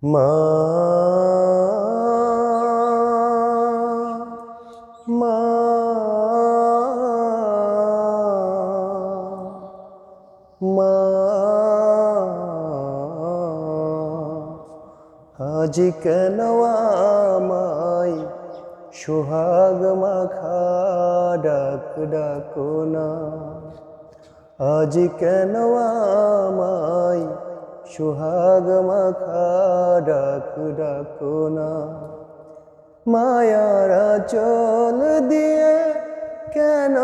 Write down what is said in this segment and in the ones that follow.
মা মা মা আজ কেন আমায় সোহাগ মাখা ডাক ডাকো না। আজ কেন আমায় সোহাগ মাখা ডাক ডাকো না। মায়ার আঁচল দিয়ে কেন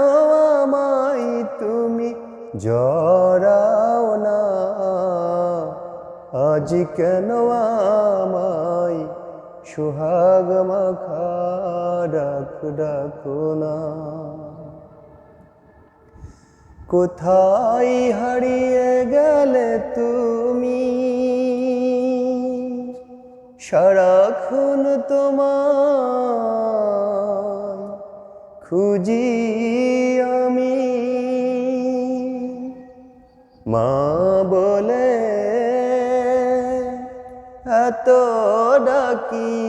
আমায় তুমি জড়াও না। আজ কেন আমায় সোহাগ মাখা ডাক ডাকো না। কোথায় হারিয়ে গেলে তুমি, সারাক্ষণ তোমায় খুঁজি আমি। মা বলে এত ডাকি,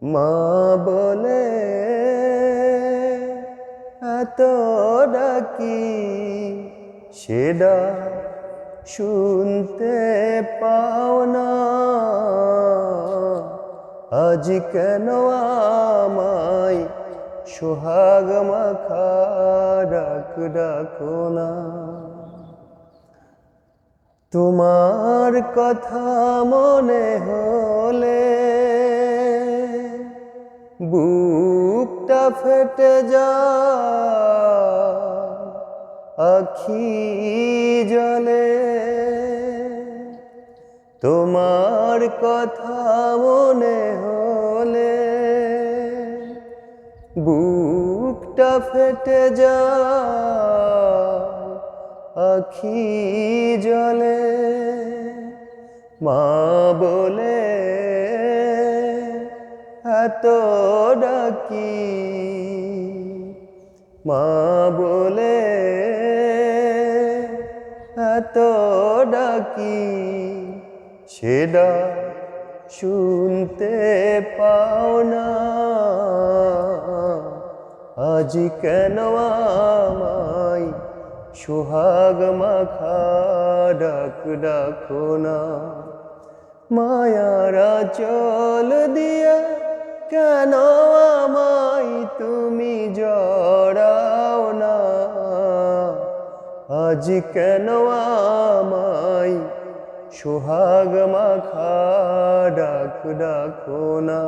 মা বলে এত ডাকি, সে ডাক শুনতে পাও না। আজ কেন আমায় সোহাগ মাখা ডাক ডাকো না। তোমার কথা মনে হলে বুকটা ফেটে যায়, আখি জলে। তোমার কথা মনে হলে বুকটা ফেটে যায়, আখি জলে। মা বলে এত ডাকি, মা বলে এত ডাকি, সে ডাক শুনতে পাও না। আজ কেন আমায় সোহাগ মাখা ডাক ডাকো না। মায়ার আঁচল দিয়া কেন আমায় তুমি জড়াও না। আজ কেন আমায় সোহাগ মাখা ডাক ডাকো না।